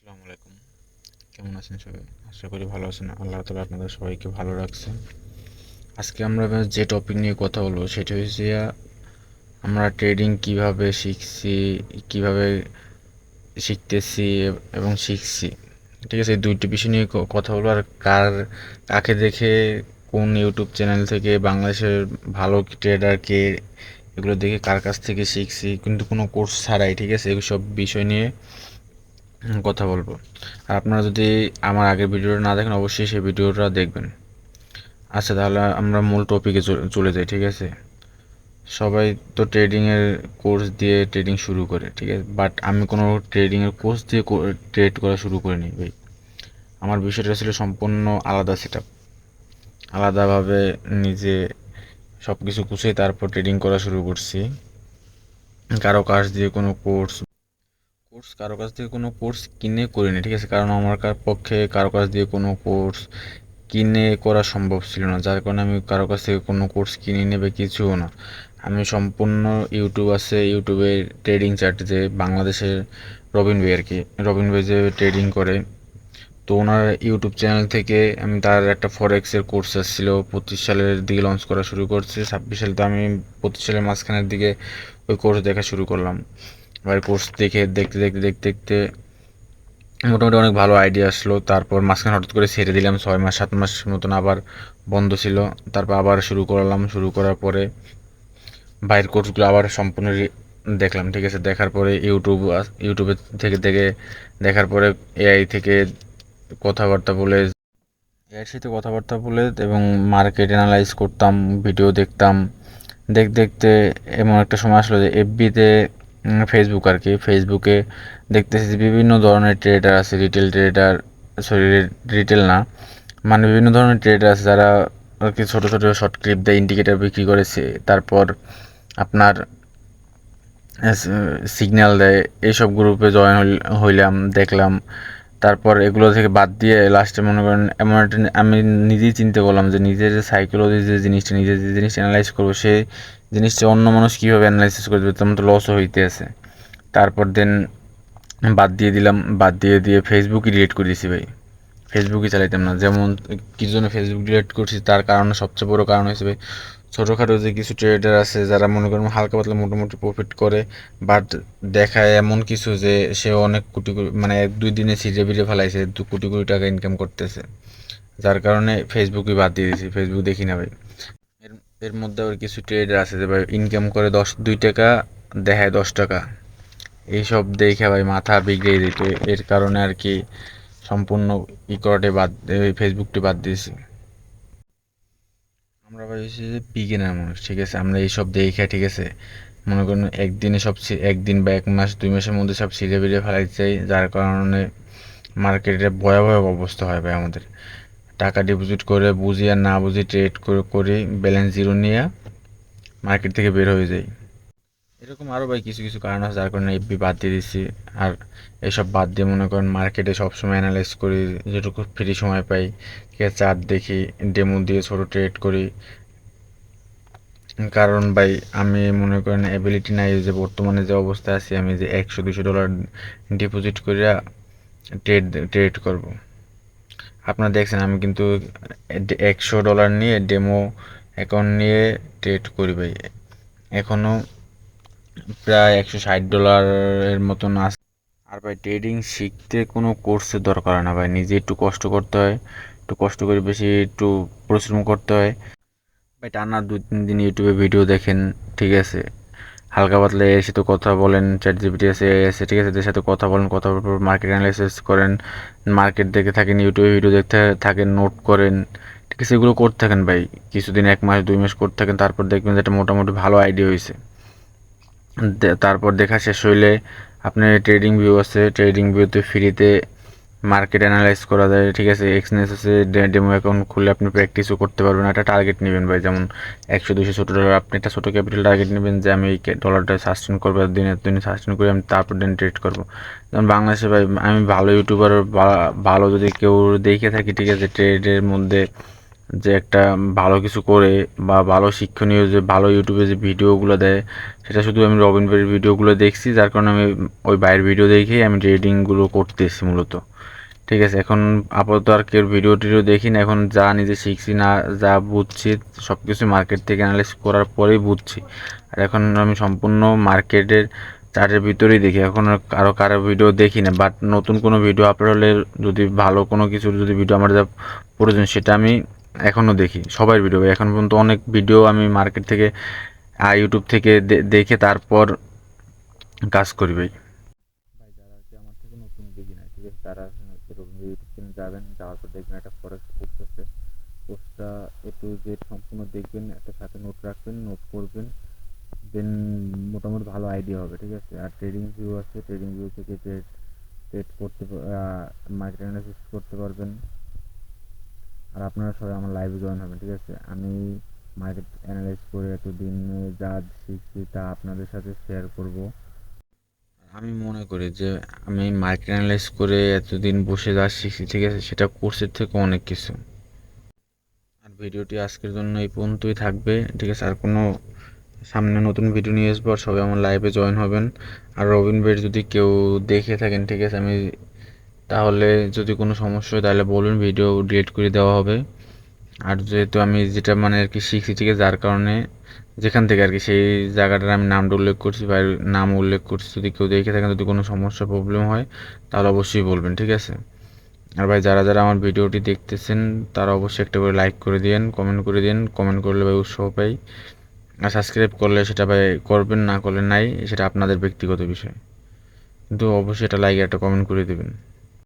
আসসালামু আলাইকুম। কেমন আছেন সবাই? আশা করি ভালো আছেন। আল্লাহ তাআলা আপনাদের সবাইকে ভালো রাখছেন। আজকে আমরা যে টপিক নিয়ে কথা বলবো সেটা হচ্ছে আমরা ট্রেডিং কিভাবে শিখছি, কিভাবে শিখতেছি এবং শিখছি। ঠিক আছে, এই দুইটি বিষয় নিয়ে কথা বলবো। আর কাকে দেখে, কোন ইউটিউব চ্যানেল থেকে, বাংলাদেশের ভালো ট্রেডার কে, এগুলো দেখে কার কাছ থেকে শিখছি, কিন্তু কোনো কোর্স ছাড়াই। ঠিক আছে, এগুলো সব বিষয় নিয়ে কথা বলবো। আর আপনারা যদি আমার আগের ভিডিওটা না দেখেন, অবশ্যই সেই ভিডিওটা দেখবেন। আচ্ছা, তাহলে আমরা মূল টপিকে চলে যাই। ঠিক আছে, সবাই তো ট্রেডিংয়ের কোর্স দিয়ে ট্রেডিং শুরু করে, ঠিক আছে, বাট আমি কোনো ট্রেডিংয়ের কোর্স দিয়ে ট্রেড করা শুরু করিনি ভাই। আমার বিষয়টা ছিল সম্পূর্ণ আলাদা সেট আপ, আলাদাভাবে নিজে সব কিছু গুছিয়ে তারপর ট্রেডিং করা শুরু করছি। কারো কাছ দিয়ে কোনো কোর্স কোর্স কারো কাছ থেকে কোনো কোর্স কিনে করিনি। ঠিক আছে, কারণ আমার পক্ষে কারো কাছ দিয়ে কোনো কোর্স কিনে করা সম্ভব ছিল না, যার কারণে আমি কারো কাছ থেকে কোনো কোর্স কিনে নেবে কিছুও না। আমি সম্পূর্ণ ইউটিউব আছে, ইউটিউবে ট্রেডিং চার্ট, যে বাংলাদেশের রবিন ভাই আর কি, রবিন ভাই যে ট্রেডিং করে, তো ওনার ইউটিউব চ্যানেল থেকে আমি তার একটা ফরেক্সের কোর্স আসছিল 25 সালের দিকে লঞ্চ করা শুরু করছে, 26 সালে। তো আমি 25 সালের মাঝখানের দিকে ওই কোর্স দেখা শুরু করলাম। এবার কোর্স দেখে দেখতে দেখতে দেখতে দেখতে মোটামুটি অনেক ভালো আইডিয়া আসলো। তারপর মাঝখানে হঠাৎ করে ছেড়ে দিলাম, 6 মাস 7 মাস মতন আবার বন্ধ ছিল। তারপর আবার শুরু করলাম, শুরু করার পরে বাইরের কোর্সগুলো আবার সম্পূর্ণ দেখলাম। ঠিক আছে, দেখার পরে ইউটিউবে থেকে দেখে, দেখার পরে এআই থেকে কথাবার্তা বলে, এআইয়ের সাথে কথাবার্তা বলে এবং মার্কেট অ্যানালাইজ করতাম, ভিডিও দেখতাম। দেখতে দেখতে এমন একটা সময় আসলো যে এফবিতে, ফেসবুক আর কি, ফেসবুকে দেখতেছি যে বিভিন্ন ধরনের ট্রেডার আছে, রিটেল ট্রেডার, সরি, রিটেল না, মানে বিভিন্ন ধরনের ট্রেডার আছে যারা আর কি ছোটো ছোটো শর্ট ক্লিপ দেয়, ইন্ডিকেটার বিক্রি করেছে, তারপর আপনার সিগন্যাল দেয়। এইসব গ্রুপে জয়েন হইলাম, দেখলাম। তারপর এগুলো থেকে বাদ দিয়ে লাস্টে মনে করেন এমন একটা আমি নিজেই চিন্তা করলাম যে নিজের যে সাইকোলজি, যে জিনিসটা, নিজের যে জিনিসটা অ্যানালাইজ করবো, সেই জিনিসটা অন্য মানুষ কীভাবে অ্যানালাইসিস করে দেবে, তেমন তো লসও হইতে আছে। তারপর দেন বাদ দিয়ে দিলাম, বাদ দিয়ে দিয়ে ফেসবুকই ডিলিট করে দিয়েছি ভাই। ফেসবুকই চালাইতাম না। যেমন কী জন্য ফেসবুক ডিলিট করছি, তার কারণে সবচেয়ে বড় কারণ হিসেবে ছোটোখাটো যে কিছু ট্রেডার আছে যারা মনে করেন হালকা পাতলা মোটামুটি প্রফিট করে, বাট দেখায় এমন কিছু যে সে অনেক কোটি মানে 1-2 দিনে ছিঁড়ে বিড়ে ফেলাইছে, 2 কোটি টাকা ইনকাম করতেছে। যার কারণে ফেসবুকই বাদ দিয়ে দিয়েছি, ফেসবুক দেখি না ভাই। এর এর মধ্যে আবার কিছু ট্রেডার আছে যে ভাই ইনকাম করে 2 টাকা, দেখায় 10 টাকা। এইসব দেখে ভাই মাথা বিগড়ে দিত। এর কারণে আর কি সম্পূর্ণ ফেসবুকটি বাদ দিয়েছি। আমরা ভাই হচ্ছে যে বিগিনার মানুষ, ঠিক আছে, আমরা এইসব দেখে, ঠিক আছে, মনে করুন একদিনে সব একদিন বা 1 মাস 2 মাসের মধ্যে সব ছিঁড়ে বিড়ে ফেলাইতে চাই, যার কারণে মার্কেটে ভয়াবহ অবস্থা হয় ভাই আমাদের। টাকা ডিপোজিট করে বুঝি আর না বুঝি ট্রেড করি, ব্যালেন্স জিরো নিয়ে মার্কেট থেকে বের হয়ে যাই। এরকম আরও ভাই কিছু কিছু কারণ আছে যার কারণে এফবি বাদ দিয়ে দিচ্ছি। আর এসব বাদ দিয়ে মনে করেন মার্কেটে সবসময় অ্যানালাইজ করি, যেটুকু ফ্রি সময় পাই, ঠিক আছে, চার্ট দেখি, ডেমো দিয়ে ছোটো ট্রেড করি। কারণ ভাই আমি মনে করেন অ্যাবিলিটি নাই যে বর্তমানে যে অবস্থায় আছি আমি যে 100-200 ডলার ডিপোজিট করিয়া ট্রেড ট্রেড করব। আপনারা দেখছেন আমি কিন্তু 100 ডলার নিয়ে ডেমো অ্যাকাউন্ট নিয়ে ট্রেড করি ভাই। এখনও প্রায় 160 ডলারের মতন আছে। আর ভাই ট্রেডিং শিখতে কোনো কোর্সের দরকার হয় না ভাই, নিজে একটু কষ্ট করতে হয়, একটু কষ্ট করে বেশি একটু পরিশ্রম করতে হয় ভাই। টানা 2-3 দিন ইউটিউবে ভিডিও দেখেন, ঠিক আছে, হালকা পাতলা এর সাথে কথা বলেন, চ্যাট জিপিটি এসে, ঠিক আছে, এদের সাথে কথা বলেন, কথা বলার পর মার্কেট অ্যানালাইসিস করেন, মার্কেট দেখে থাকেন, ইউটিউবে ভিডিও দেখতে থাকেন, নোট করেন, ঠিক আছে, এগুলো করতে থাকেন ভাই। কিছুদিন 1 মাস 2 মাস করতে থাকেন, তারপর দেখবেন যে একটা মোটামুটি ভালো আইডিয়া হয়েছে। তারপর দেখা শেষ হইলে আপনার ট্রেডিং ভিউ আছে, ট্রেডিং ভিউতে ফ্রিতে মার্কেট অ্যানালাইজ করা যায়, ঠিক আছে, এক্সনেস আছে, ডেমো অ্যাকাউন্ট খুলে আপনি প্র্যাকটিসও করতে পারবেন। একটা টার্গেট নেবেন ভাই, যেমন 100-200 ছোটো ডলার, আপনি একটা ছোটো ক্যাপিটাল টার্গেট নেবেন যে আমি এই ডলারটা সাস্টেন করবো, দিনে সাস্টেন করে আমি তারপর দিন ট্রেড করবো। যেমন বাংলাদেশে ভাই আমি ভালো ইউটিউবার, ভালো যদি কেউ দেখে থাকি, ঠিক আছে, ট্রেডের মধ্যে যে একটা ভালো কিছু করে বা ভালো শিক্ষণীয় যে ভালো ইউটিউবে যে ভিডিওগুলো দেয়, সেটা শুধু আমি রবিন ভাইয়ের ভিডিওগুলো দেখছি, যার কারণে আমি ওই ভাইয়ের ভিডিও দেখেই আমি ট্রেডিংগুলো করতেছি মূলত। ঠিক আছে, এখন আপাতত আর কেউ ভিডিও টিডিও দেখি না, এখন যা নিজে শিখছি না যা বুঝছি সব কিছু মার্কেট থেকে অ্যানালাইজ করার পরেই বুঝছি। আর এখন আমি সম্পূর্ণ মার্কেটের চার্টের ভিতরেই দেখি, এখন আর কারো ভিডিও দেখি না। বাট নতুন কোনো ভিডিও আপলোড হলে যদি ভালো কোনো কিছুর যদি ভিডিও আমার যা প্রয়োজন সেটা আমি এখনও দেখি, সবার ভিডিও। এখন পর্যন্ত অনেক ভিডিও আমি মার্কেট থেকে ইউটিউব থেকে দেখে তারপর কাজ করি ভাই। ভাই যারা আর কি আমার থেকে নতুন বিগিনার, ঠিক আছে, তারা ইউটিউব চ্যানেল যাবেন, যাওয়ার পর দেখবেন একটা ফরেক্স পোস্ট আছে, পোস্টটা A to Z সম্পূর্ণ দেখবেন, একটা সাথে নোট রাখবেন, নোট করবেন, দেন মোটামুটি ভালো আইডিয়া হবে। ঠিক আছে, আর ট্রেডিং ভিউ আছে, ট্রেডিং ভিউ থেকে ট্রেড ট্রেড করতে মার্কেট অ্যানালাইসিস করতে পারবেন। আর আপনারা সবাই আমার লাইভে জয়েন হবেন। ঠিক আছে, আমি মার্কেট অ্যানালাইজ করে এতদিন যা শিখছি তা আপনাদের সাথে শেয়ার করব। আমি মনে করি যে আমি মার্কেট অ্যানালাইজ করে এতদিন বসে যা শিখছি, ঠিক আছে, সেটা কোর্সের থেকে অনেক কিছু। আর ভিডিওটি আজকের জন্য এই পর্যন্তই থাকবে। ঠিক আছে, আর কোনো সামনে নতুন ভিডিও নিয়ে আসবো, আর সবাই আমার লাইভে জয়েন হবেন। আর রবিন ভাইয়ের যদি কেউ দেখে থাকেন, ঠিক আছে, আমি তাহলে যদি কোনো সমস্যা হয় তাহলে বলুন, ভিডিও ডিলিট করে দেওয়া হবে। আর যেহেতু আমি যেটা মানে আর কি শিখছি, ঠিক আছে, যার কারণে যেখান থেকে আর কি সেই জায়গাটার আমি নামটা উল্লেখ করছি বা নাম উল্লেখ করছি, যদি কেউ দেখে থাকেন, যদি কোনো সমস্যা প্রবলেম হয় তাহলে অবশ্যই বলবেন। ঠিক আছে, আর ভাই যারা যারা আমার ভিডিওটি দেখতেছেন তারা অবশ্যই একটা করে লাইক করে দিন, কমেন্ট করে দিন, কমেন্ট করলে ভাই উৎসাহ পাই। আর সাবস্ক্রাইব করলে সেটা ভাই করবেন, না করলে নাই, সেটা আপনাদের ব্যক্তিগত বিষয়, কিন্তু অবশ্যই এটা লাইক একটা কমেন্ট করে দেবেন।